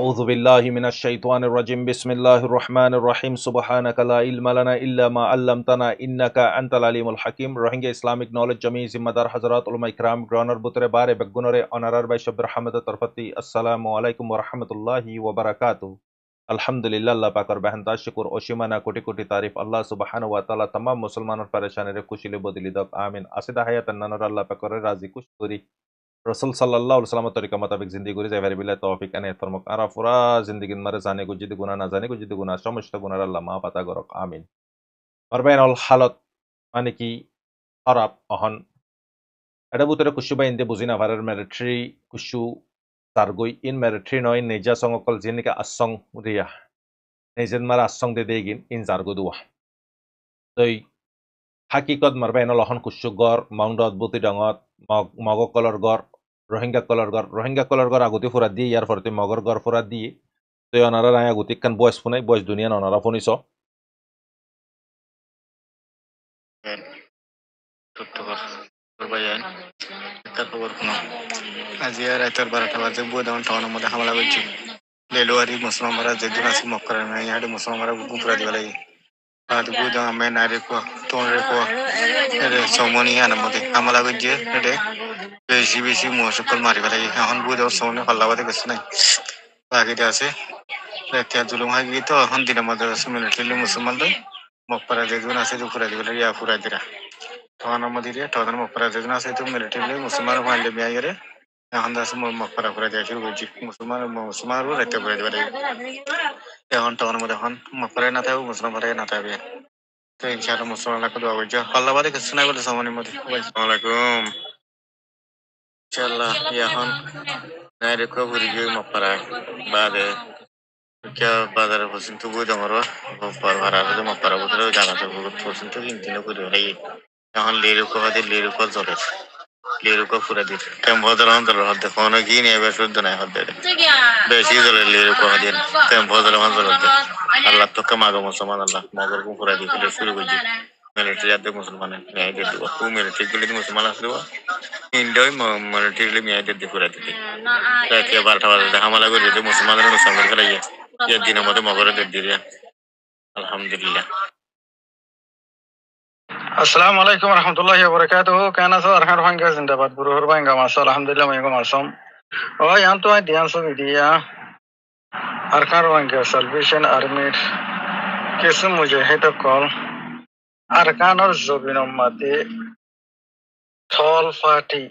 أعوذ بالله من الشيطان الرجيم بسم الله الرحمن الرحيم سبحانك لا علم لنا إلا ما علمتنا إنك أنت العليم الحكيم روهينجا Islamic knowledge জমি জিম্মাদার হযরত উলামা ইকরাম গ্রহণের বুতরে বারে বেগুনরে অনারার বাই শব্দ রহমত তরফতি আসসালামু আলাইকুম ওয়া রাহমাতুল্লাহি ওয়া বারাকাতুহু আলহামদুলিল্লাহ আল্লাহ পাকের বেহনতা শুকর অসীমানা কোটি কোটি তারিফ আল্লাহ সুবহানাহু ওয়া তাআলা तमाम মুসলমানের পরেশানিরে খুশিলে বদলি দাও আমিন আসিদা হায়াতান নানর আল্লাহ পাকের রাজি খুশ করি रसूल सल्लल्लाहु अलैहि वसल्लम तरीका मुताबिक जिंदगी गुरी जाए बिल्ला तौफीक अने फरमाक आरा पूरा जिंदगी मारे जाने को जिद गुनाह ना जाने को जिद गुनाह समस्त गुनाह अल्लाह माफ अता करक आमीन और बैन अल हालत माने की अरब अहन एडा बुतरे कुशु बाय इंदे बुजिना भाrer मिलिट्री कुशु तारगोई इन मिलिट्री नय नेजा संगकल जिनिका असंग रिया नेजेन मारा असंग दे देगिन इन जारगो दुआ तई হাকিকত মারবাইন লহন কুসু গড় মাউন্ডত বুতি ডাঙত মগ কলর গড় রোহিঙ্গা কলর গড় আগুতি ফুরা দিয়ে ইয়ার ফরতে মগর গড় ফুরা দিয়ে তো অনারা রায় আগুতি কান বয়স ফুনাই বয়স দুনিয়া অনারা ফুনিস আজিয়া রাতের 12টা বাজে বুদাউন টাউনের মধ্যে হামলা হয়েছে লেলোয়ারি মুসলমানরা যেদিন আছে মক্কার না ইয়াডে মুসলমানরা গুপুরা দিবা লাগে ಅದು ಬೂದ ಆಮೇಲೆ ನಾರಿಕೋ ತೊಂಡ್ರೆಕೋ এরে সমনি আনামতে হামলা গজে এডে বেশি বেশি মুসকল মারিবা লাগে এখন বুদ সমনি হল্লাবাদে গেছ নাই বাকিতে আছে রাতে জুলুম হয় গিয়ে তো এখন দিনের মধ্যে মিলিটারি মুসলমানদের মক্কারা যেদিন আছে দুপুরা দিবা লাগে ইয়া পুরা দিরা তখন আমাদের তখন মক্কারা যেদিন আছে তো মিলিটারি মুসলমান ফাইলে বিয়া গেরে এখন দাস মক্কারা পুরা যায় শুরু করছি মুসলমানও রাতে পুরা দিবা লাগে এখন তখন মধ্যে এখন মক্কারা না থাকবে মুসলমানরা না থাকবে তো ইনশাআল্লাহ মুসলমানরা দোয়া করছে আল্লাহ বাদে কিছু নাই বলে সামনের মধ্যে আসসালামু আলাইকুম ইনশাআল্লাহ এখন নাই রেখো ঘুরি গিয়ে মক্কারা বাদে क्या बाजार होसिन तो बुद हमरो पर भारा रे मक्कारा बुतरे जाना तो बहुत होसिन तो हिंदी न करियो है এখন लेरु को जरे लेरु को पूरा दिन टेम भदर अंदर हद फोन की ने बे शुद्ध नहीं हद बेसी जले लेरु को दिन टेम भदर अंदर हद अल्लाह तो कमा गो मुसलमान अल्लाह मगर को पूरा दिन ले शुरू कर मिलिट्री आते मुसलमान न्याय दे दो को मिलिट्री के लिए मुसलमान आसलो इंडोय मिलिट्री न्याय दे पूरा दिन रात के 12টা বাজে হামলা করে দে মুসলমানদের মুসলমান করাইয়া এই দিনের মধ্যে মগর দে দিরা আলহামদুলিল্লাহ अस्सलाम वालेकुम रहमतुल्लाहि व बरकातुहू कहना सो अरहर होंगे जिंदाबाद बुरुहर बांगा माशा अल्हम्दुलिल्लाह मैं मासम ओ यान तो ध्यान से दिया अरहर होंगे सल्वेशन आर्मी किस मुजाहिद कॉल अरकान और जबिन मते थॉल पार्टी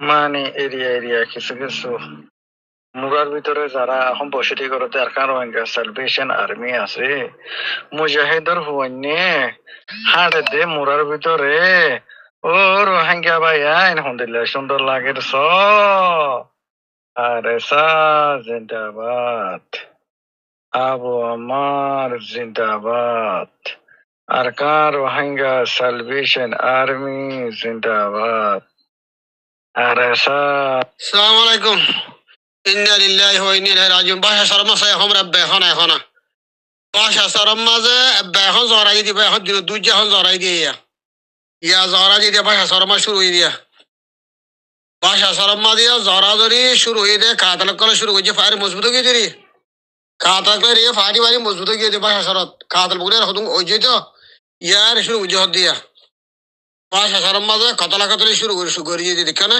माने एरिया কিছু মুগার ভিতরে যারা এখন বসতি করতে আরকান রোহিঙ্গা সালভেশন আর্মি আছে মুজাহিদর হুয়ান্নে হাড়ে দে মুরার ভিতরে ও রোহিঙ্গা ভাইয়া আলহামদুলিল্লাহ সুন্দর লাগে স আরে সা জিন্দাবাদ আবু আমার জিন্দাবাদ আরকান রোহিঙ্গা সালভেশন আর্মি জিন্দাবাদ আরে সা আসসালামু আলাইকুম ইন্না লিল্লাহি ওয়া ইন্না ইলাইহি রাজিউন বাসা শরম আছে আমরা বেখন এখন বাসা শরম মাঝে বেখন জরাই দিবে এখন দিন দুইটা এখন জরাই দিয়ে ইয়া জরা দিয়ে বাসা শরম শুরু হয়ে দিয়া বাসা শরম মাঝে জরা ধরি শুরু হয়ে দে কাতল করে শুরু হয়ে ফায়ার মজবুত হয়ে দিরি কাতল করে ফায়ারি বাড়ি মজবুত হয়ে দিয়ে বাসা শরত কাতল বলে রাখুন ওই যে তো ইয়ার শুরু হয়ে হদ দিয়া বাসা শরম মাঝে কাতলি শুরু করে দিয়ে দেখে না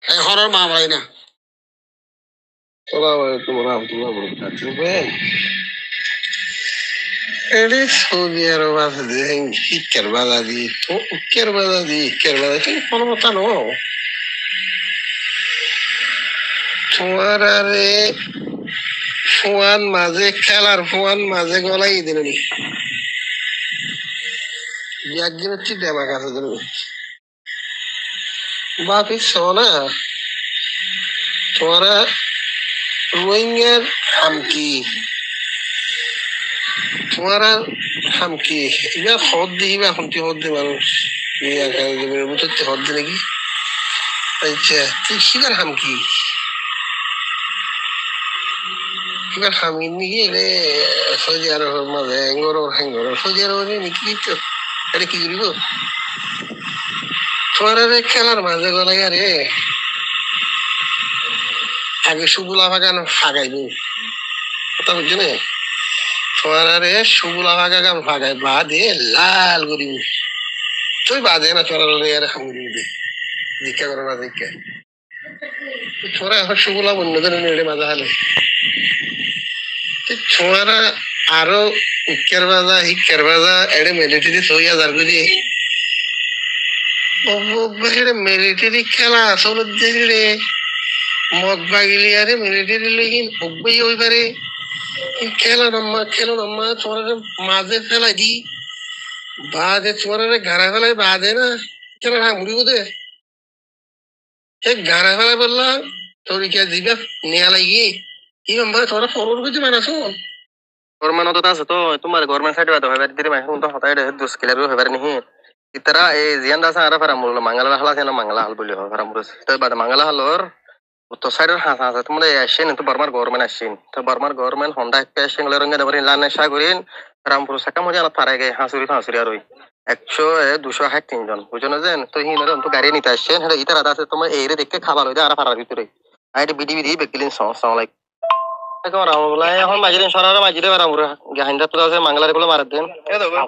এখন আর মামলাই না Assalamualaikum warahmatullahi wabarakatuh. Ini Saudi Arabia Kerbala di Kerbala itu kalau mau tahu, Fuan maze golai ini nih. Biagin itu dia makan dulu. Bapak soalnya, suara রোহিঙ্গার তোমারা হামকি এবার হদ দিবা এখন হদ দে মানুষ হদ দে নাকি আচ্ছা তুই শিকার হামকি এবার হামি নিয়ে এলে সৌদি আরবের মাঝে হ্যাঙ্গর সৌদি আরবের নাকি তো আরে কি করিব তোমার খেলার মাঝে গলাই আরে আগে সুগুলা বাগান ফাগাইব কথা বুঝছো না ছোয়ারে সুগুলা বাগান ফাগাই বাদে লাল করিব তুই বাদে না ছোয়ারে আর খামুরি দীক্ষা করো না দীক্ষা ছোড়া এখন সুগুলা বন্যদের নেড়ে মাজা হলে ছোয়ারা আরো উক্কের বাজা হিক্কের বাজা এড়ে মিলিটারি ৬,০০০ করে মিলিটারি খেলা আসলে দেখলে মগ বাগিলি আরে মিলিটারি লেগিন উকবেই ওই পারে খেলো নাম্মা ছোড়ারে মাঝে ফেলাই দি বাদে ছোড়ারে ঘাড়া ফেলাই বাদে না খেলা না মুড়ি বোধে ঘাড়া ফেলাই বললাম তোর কে দিবে নেয়া লাগি কি আমরা তোরা ফরওয়ার্ড করতে মানাছো গভর্নমেন্ট তো আছে তো তোমার গভর্নমেন্ট সাইড বাদ হবে দিরে মাইন তো হতাই রে 2 কিলো হবে নি ইতরা এই জিয়ান দাসা আরা ফারা মুল মাঙ্গালা হালা কেন মাঙ্গালা হাল বলি হয় ফারা মুল তো বাদ মাঙ্গালা হালর তো সাইডের হাসা আছে তোমরা আসেন তো বারবার গভর্নমেন্ট আসেন তো বারবার গভর্নমেন্ট হন্ডা একটা আসেন গলে রঙে দেবরি লানে সা করিন রামপুর সাকা মজা না পারে গে হাসুরি আর ওই 100 260 তিনজন বুঝনো যেন তো হিনরে তো গাড়ি নিতে আসেন হেটা ইতারা আছে তোমরা এইরে দেখে খাবার হইদে আরা ফারার ভিতরে আইডি বিডি বেকিলিন সালাম আলাইকুম এখন মাঝিরে সরারে মাঝিরে রামপুর গাহিন্দা তো আছে মাঙ্গালারে গুলো মার দেন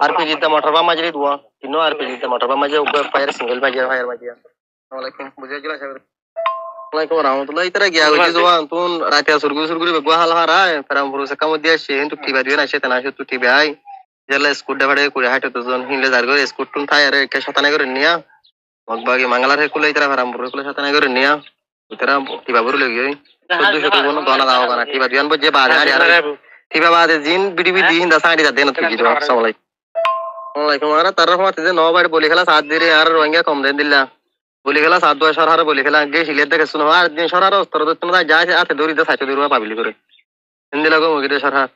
আর পিজিতে মোটর বা মাঝিরে দুয়া তিনো আর পিজিতে মোটর বা মাঝে উপর ফায়ার সিঙ্গেল ফায়ার মাঝিয়া আসসালামু আলাইকুম বুঝিয়া গেলা সাগর ওয়ালাইকুম রাহমাতুল্লাহ ইতরা গিয়া হইছে জওয়ান তুন রাতে সুরগুরি বেগwa হাল হারায় রামপুর সে কাম দিয়া সে কিন্তু টিবা দিও না সে তানা সে তু টিবাই জেলা স্কুল ডাবাড়ে করে হাইটো তো জন হিলে জার করে স্কুল টুন থাই আরে কে শতানা করে নিয়া মগবাগে মাঙ্গালারে কুলে ইতরা রামপুর কুলে শতানা করে নিয়া ইতরা টিবা বড় লাগি 1400 কোন দনা দাও না টিবা দিয়ান বজে বাদ আর টিবা বাদে জিন বিডি হিন্দা সাইডে যা দেন তুই দিও আসসালামু আলাইকুম ওয়ালাইকুম আর তার রহমতে যে 9 বাইরে বলি খেলা 7 দিরে আর রোহিঙ্গা কম দেন দিলা বলি খেলা 7 2 সরহারে বলি খেলা গে সিলেট দেখে শুনো আর দিন সরহারে অস্তর তো তোমরা যায় আছে দড়ি দে 7 দিরবা পাবলি করে হিন্দি লাগো মুগিরে সরহার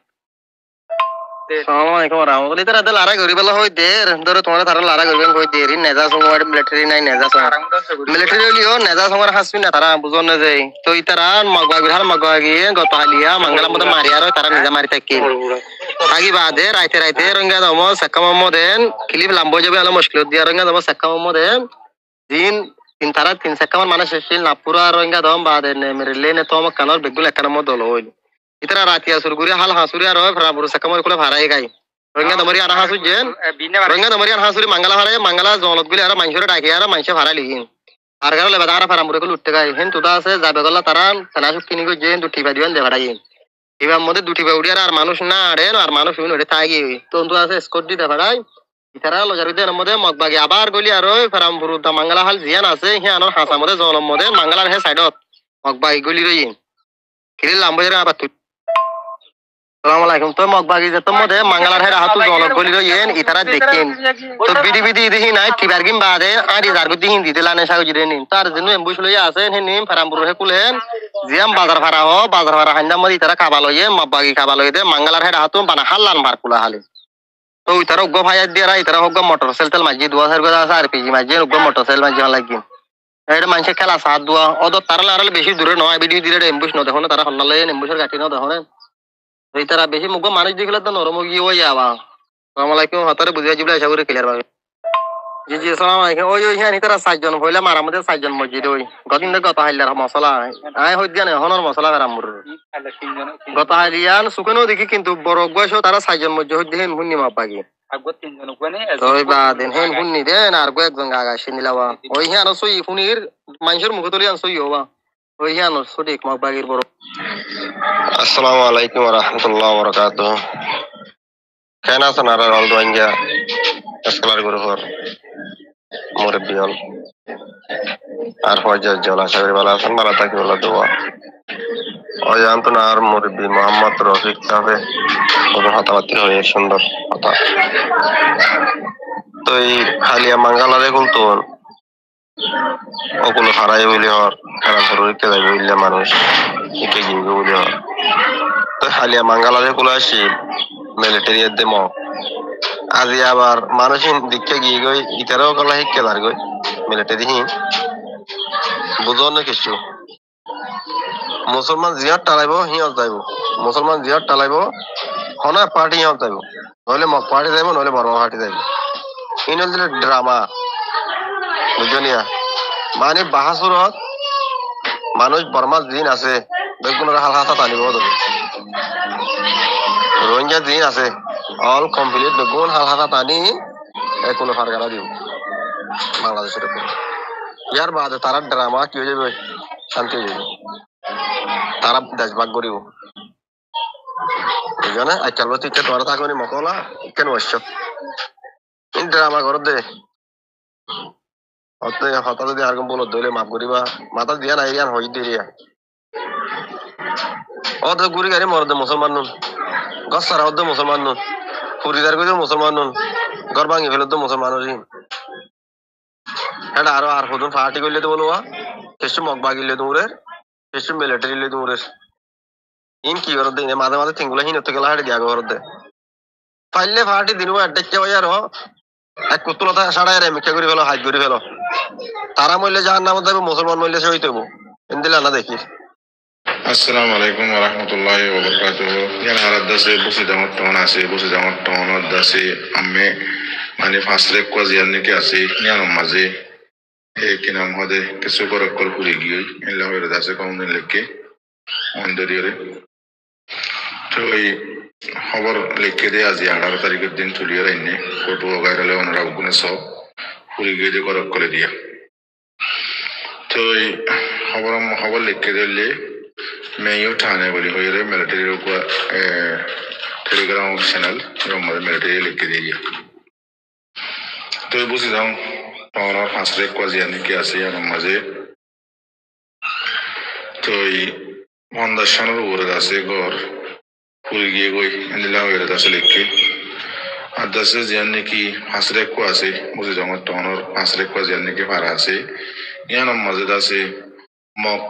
আসসালামু আলাইকুম রাহমাতুল্লাহ তারা দল আরা গরি বেলা হই দের ধরে তোমরা তারা লারা গরিবেন কই দেরি নেজা সময় মিলিটারি নাই নেজা মিলিটারি লিও নেজা সময় হাসবি না তারা বুঝন না যাই তো ইতারা মগবাগি গত হালিয়া মঙ্গলা মত মারি আর তারা নিজা মারি থাকি আগে বাদে রাইতে রঙ্গা দম সাকাম মদেন ক্লিপ লাম্বো যাবে আলো মুশকিল দিয়া রঙ্গা দম সাকাম মদেন দিন তারা 3 সাকাম মানে শেষিল না পুরা রঙ্গা দম বাদে নে মেরে লেনে তো কানর বেগুল একান মত দল হইল ইতরা রাতিয়া সুরগুরি হাল হাসুরি আর ফরাবুর সাকামর কোলে ভাড়াই গাই রঙ্গা দমরি আর হাসু জেন রঙ্গা দমরি আর হাসুরি মঙ্গলা ভাড়াই মঙ্গলা জলত গুলি আর মাইনসরে ডাকি আর মাইনসে ভাড়া লিগিন আর গারে লেবা আর ফরাবুর কোলে উঠতে গাই হেন তুদা আছে যাবে গলা তারা তানা কিনি গো জেন দুটি বাদিবান দে ভাড়াই এবার মধ্যে দুটি বাউডি আর মানুষ না আরে আর মানুষ হইন ওরে তাগি তো তো আছে স্কট দি দে ভাড়াই ইতারা লজারি দেন মধ্যে মগবাগি আবার গলি আর ফরামপুর দা মঙ্গলা হাল জিয়ান আছে হে আনোর হাসা মধ্যে জলম মধ্যে মঙ্গলার হে সাইডত মগবাগি গলি রইন কিলি লাম্বজরে আবার আসসালামু আলাইকুম তো মগবাগি যে তো মধ্যে মঙ্গলার হে হাতু জল গলি রইন ইতারা দেখেন তো বিডি দেখি নাই টিবার গিম বাদে আদি জারগুতি হিন্দি দিলানে সাগজিরে নিন তার জন্য এমবুশ লই আছে হে নিম ফরামপুর হে কুলেন জিয়াম বাজার ভাড়া হান্দাম মধ্যে ইতারা খাবা লইয়ে মগবাগি খাবা লইয়ে দে মঙ্গলার হে হাতু বানা হাল্লান মার কুলা হালে তো ইতারা উগ্র ভাইয়া দিরা ইতারা হোক মোটর সেলতেল মাঝি 2000 গদা আছে আর পিজি মাঝি উগ্র মোটর সেল মাঝি লাগি এর মানুষে খেলা সাত দুয়া অদ তারা লারাল বেশি দূরে নয় ভিডিও দিরে এমবুশ ন দেখো না তারা হন্নালে এমবুশের গাটি ন দেখো না ইতারা বেশি মুগ্র মানুষ দেখিলে তো নরম গি হই যাবা আসসালামু আলাইকুম হাতারে বুঝিয়া জিবলা আশা করি ক্লিয়ার পাবে জি আসসালামু আলাইকুম ওই হ্যাঁ ইতারা 7 জন হইলা মারা মধ্যে 7 জন মসজিদ ওই গদিন গত হাইলার মশলা আয় হই জানে হনর মশলা রামুর গত হাইলিয়ান সুকেনো দেখি কিন্তু বড় বয়স তারা 7 জন মসজিদ হই দেন হুন্নি মাপাগি আগো 3 জন কোনে ওই বা দেন হেন হুন্নি দেন আর গো একজন আগা শিনিলাবা ওই হ্যাঁ সই হুনির মানুষের মুখ তুলি আন সই হবা ওই হ্যাঁ সঠিক মাপাগির বড় আসসালামু আলাইকুম ওয়া রাহমাতুল্লাহি ওয়া বারাকাতুহু কেন আছেন আর অলদোয়াঙ্গা স্কলার গ্রুপের মুরব্বিয়ন আর ফজর জলা সাগর বালা আছেন বালা থাকি বলা দোয়া ওই আন্তনার মুরব্বি মোহাম্মদ রফিক সাহেব ওর কথাবার্তা হয়ে সুন্দর কথা তো এই হালিয়া মাঙ্গালারে কিন্তু ওগুলো হারাই বলি হর খারাপ রইতে যাবে বললে মানুষ একে গিয়ে বলি হর তো হালিয়া মাঙ্গালারে গুলো আসি মিলিটারি দেম আজি আবার মানুষ দিকে গিয়ে গই ইতারাও গলা শিক্ষা দার গই মিলিটারি হি বুঝো না কিছু মুসলমান জিয়ার টালাইব হিয়ত যাইব মুসলমান জিয়ার টালাইব হনা পার্টি হিয়ত যাইব নইলে মগ পার্টি যাইব নইলে বড় পার্টি যাইব ইনল দিলে ড্রামা বুঝনিয়া মানে বাহাসুরত মানুষ বর্মার দিন আছে বেগুনের হাল হাতা টানিব দেবে রোহিঙ্গা দিন আছে অল কমপ্লিট বেগুন হাল হাতা টানি কোনো ফারগারা দিব বাংলাদেশের উপর ইয়ার বাদে তারা ড্রামা কি হয়ে যাবে শান্তি হয়ে যাবে তারা দেশ ভাগ করিব এই জন্য আজকাল বলতে তোরা থাকবে মকলা কেন আসছ ড্রামা কর দে হঠাৎ যদি আর বলো দইলে মাফ করিবা মাথা দিয়া নাই ইয়ান হই দিয়া অত গুড়ি গাড়ি মরদে মুসলমান নুন গছ সারা হদ্দ মুসলমান নুন ফুরিদার করে মুসলমান নুন ঘর ভাঙি ফেলত মুসলমান এটা আরো আর হদুন পার্টি করলে তো বলবো কিছু মগ বাগিলে তোমরে কিছু মিলিটারি তোমরে ইন কি করতে মাঝে মাঝে তিনগুলো হিনত গেলা হাঁটে দিয়া করতে পাইলে পার্টি দিন ডেকে হই আর এক কুতুলতা সাড়াই রে মিথ্যা করে ফেলো হাইট করে ফেলো তারা মরলে যাহার নাম দেবে মুসলমান মরলে সে হইতে হবো এদিলে না দেখি Assalamu alaikum wa rahmatullahi wa barakatuh. Yana arada se busi damot ton ase busi damot ton da se amme mane fasle ko ziyanne ke ase yana maze e kinam hode kesu ko rakkol puri giyo illa hoye da se kaun lekke onderiore to ei খবর লিখে দিয়ে আজ 11 তারিখের দিন চলিয়ে রাইনে photo গাইরালে ওনারা ওগুনে সব পুরি গিয়ে দিয়ে করক করে দিয়া তো এই খবর লিখে দিলে মেয়ে ठाणे बोली हुई रे मिलिट्री को टेलीग्राम चैनल जो हमारे मिलिट्री लिख के दिया तो ये बुझी जाऊं और फांसरे को जियाने की आसे यार मजे तो ये फाउंडेशन रो रे दासे गोर पूरी गिए कोई इंदिला हुई रे दासे लिख के आदसे जियाने की फांसरे को आसे बुझी जाऊं तो और फांसरे को जियाने के फारा आसे यार मजे दासे মক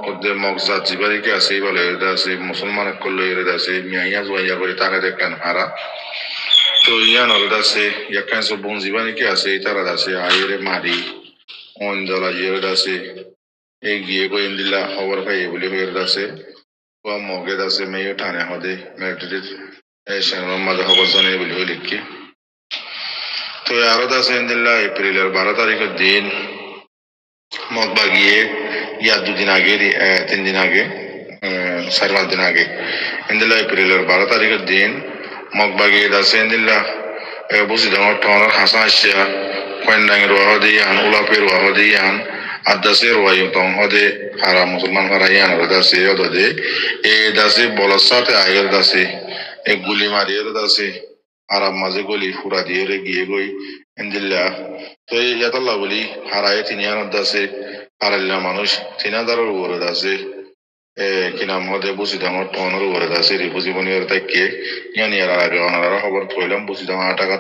জাত জিবারিকে আছে বলে এটা আছে মুসলমান করলে এটা আছে মিয়া জুয়া করে টাকা দেখেন হারা তো ইয়ান ওটা আছে ইয়াকান সব বন জিবারিকে আছে তারা আছে আইরে মারি অন দলা এটা আছে এই গিয়ে কই ইন্দিলা খবর পাই বলে এটা আছে ও মগে আছে মেয়ে ঠানে হদে মিলিটারি এশন মাঝে খবর জানে বলে লিখি তো আরো আছে ইন্দিলা এপ্রিলের 12 তারিখের দিন মগবা গিয়ে या 2 दिन आगे 3 दिन आगे 4-5 दिन आगे इंदिला एप्रिल 12 तारीख दिन मगबागे दासे इंदिला बुसी दंग टोनर हासा आशिया कोंडांग रोहा दियान उलापे रोहा दियान आदासे रोहायो तंग हदे हारा मुसलमान हारा यान दासे ओदे ए दासे बलसाते आयर दासे एक गुली मारियर दासे आराम माजे गुली फुरा दिए रे गिए गई इंदिला तो यातल्ला बोली हाराए तिनियान दासे আরেল্লা মানুষ 3000 এর উপরে আছে কি নাম হদে বুঝি দামর টনের উপরে আছে রিপোজি বনির তাকে ইয়ানি আর আগে ওনারা খবর কইলাম বুঝি দাম টাকা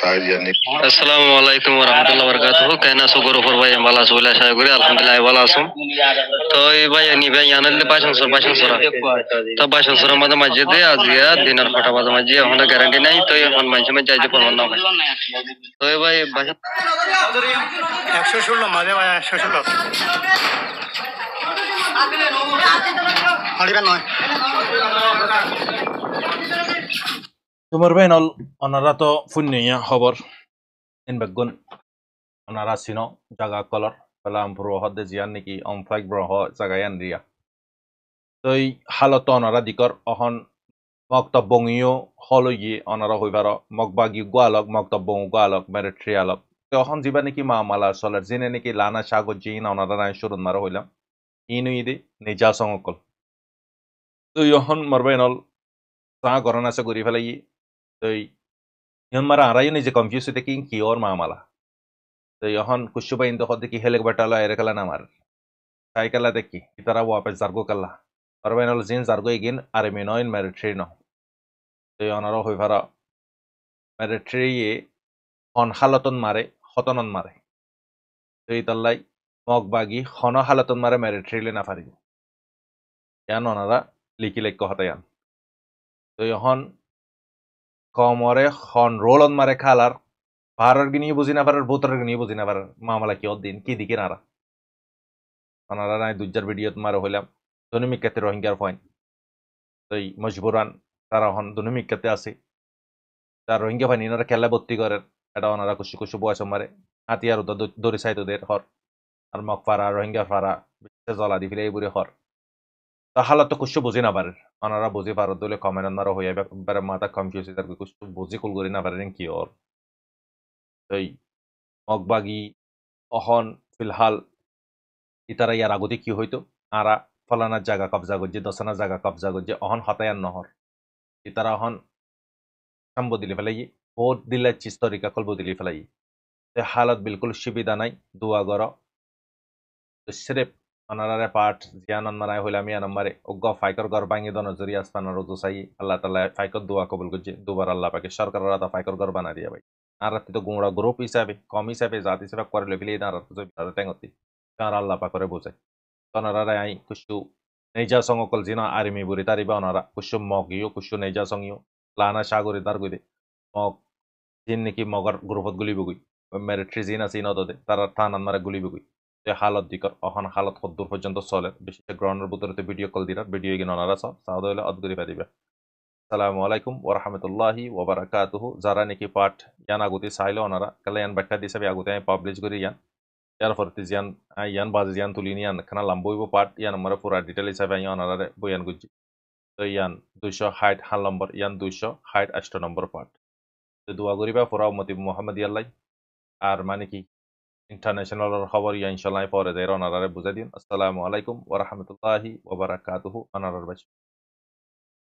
তাই জানি আসসালামু আলাইকুম ওয়া রাহমাতুল্লাহি ওয়া বারাকাতুহু কেনা সুগর উপর ভাই মালা সুলা শায় করে আলহামদুলিল্লাহ ভালো আছেন তো এই ভাই নি ভাই আনলে বাসন সরা তো বাসন সরা মাঝে দে আজিয়া দিনের ফটা মাঝে ওখানে গ্যারান্টি নাই তো এখন মাঝে যাইতে পারবো না তো এই ভাই বাসন 116 মাঝে ভাই 116 তোমার বেনল ওনারা তো ফুন্নিয়া খবর ইন বেগুন ওনারা সিনো জাগা কলর পেলাম ব্রহ দে জিয়ান নাকি অমফ্লাইক ব্রহ জাগায়ান রিয়া তো এই হালত ওনারা দিকর অহন মক্তব্যংইও হলগি ওনারা হইবার মগবাগি গোয়ালক মক্তব্যং গোয়ালক মিলিটারি আলক তো অহন জিবা নাকি মামালা সলার জিনে নাকি লানা সাগর জিন ওনারা নাই শুরুন মারা হইলাম ইনু ইদি নিজা সংকল তো ইহন মারবেনল সা গরনা সে গরি ফেলাই তো ইহন মারা আরাই নিজে কনফিউজ হইতে কি ওর মামালা তো ইহন কুশুবা ইন্দো হদে কি হেলেক বাটালা এরেকালা না মার সাইকেলা দেখি ইতারা ওয়াপেস জারগো কাল্লা মারবেনল জিন জারগো ইগিন আরে মিনয়ন মিলিটারি ন তো ইহনারও হই ভারা মিলিটারি হন হালতন মারে হতনন মারে তো ইতাল্লাই মগবাগি হন হালতন মারে মিলিটারি না পারি ইয়ান ওনারা লিখি লেখ হতায়ান তো ইহন কমরে হন রোলন মারে খালার পাহাড়ের গিনিয়ে বুঝি না পারার ভূতরের গিনিয়ে বুঝি না পারার মামলা কি দিন কি দিকে নারা ওনারা নাই দুজার ভিডিওত মারা হইলাম দনুমিকাতে রোহিঙ্গার পয়েন্ট তো মজবুরান তারা হন দনুমিকাতে আছে তার রোহিঙ্গা পানি ওনারা খেলা ভর্তি করেন এটা ওনারা খুশি খুশি বয়স মারে হাতিয়ার দড়ি সাইতো দের হর আর মগ ফারা রোহিঙ্গা ফারা জ্বলা দি ফেলে এই বুড়ে হর তা হালত তো কুছ বুঝি না পারে অনারা বুঝি পারো দলে কমেন্ট আনারা হয়ে একবারে মাথা কনফিউজ হয়ে থাকবে কুছ বুঝি কুল করি না পারেন কি ওর এই মগবাগি অহন ফিলহাল ইতারা ইয়ার আগতে কি হইতো আরা ফলানার জায়গা কবজা করছে দশানার জায়গা কবজা করছে অহন হতায়ান নহর ইতারা অহন সাম্বো দিলি ফেলাই ভোট দিলে চিজ তরিকা কলব দিলি ফেলাই হালত বিলকুল সুবিধা নাই দোয়া গর সিরেপ অনারারে পাঠ জিয়ান অন্নারায় হইলে আমি নম্বরে অজ্ঞ ফাইকর গর ভাঙি দন জরি আসমানার রোজু চাই আল্লাহ তালা ফাইকর দোয়া কবুল করছে দুবার আল্লাহ পাকে সরকারের রাতা ফাইকর গর বানা দিয়া ভাই আর তো গুঁড়া গ্রুপ হিসাবে কম হিসাবে জাত হিসাবে করে লেবিলি না আর টেঙ্গতি কার আল্লাহ পাকরে বোঝায় অনারারে আই কুসু নেজা সঙ্গকল জিনা আর্মি বুড়ি তারিবা অনারা কুসু মগিও কুসু নেজা সঙ্গিও লানা সাগরে তার গইদে মগ জিন নাকি মগর গ্রুপত গুলি বগুই মেরিট্রি জিন আছে ইনদে তারা থান আন্নারে গুলি বগুই হালত দিকর অহন হালত কদ্দূর পর্যন্ত চলে বিশেষ গ্রাউন্ডের ভিতরে ভিডিও কল দিলার ভিডিও গিয়ে অনারা সব সাউদ হইলে অদগুরি পারিবে আসসালামু আলাইকুম ওয়া রাহমাতুল্লাহি ওয়া বারাকাতুহু যারা নাকি পাঠ ইয়ান আগুতি চাইলে ওনারা কালে ইয়ান ব্যাখ্যা দিছে আগুতে আমি পাবলিশ করি ইয়ান ইয়ার ফরতি জিয়ান ইয়ান বাজে জিয়ান তুলিনি ইয়ান খানা লাম্বইব পাঠ ইয়ান আমার পুরা ডিটেল হিসাবে ইয়ান ওনারে বয়ান গুজি তো ইয়ান 260 হাল নম্বর ইয়ান 268 নম্বর পাঠ তো দোয়া করিবা পুরা উম্মতি মুহাম্মদ ইয়াল্লাই আর মানে কি ইন্টারন্যাশনাল খবর ইয়া ইনশাআল্লাহ পরে দেয় ওনারে বুঝাই দিন আসসালামু আলাইকুম ওয়া রাহমাতুল্লাহি ওয়া বারাকাতুহু ওনারার বাসী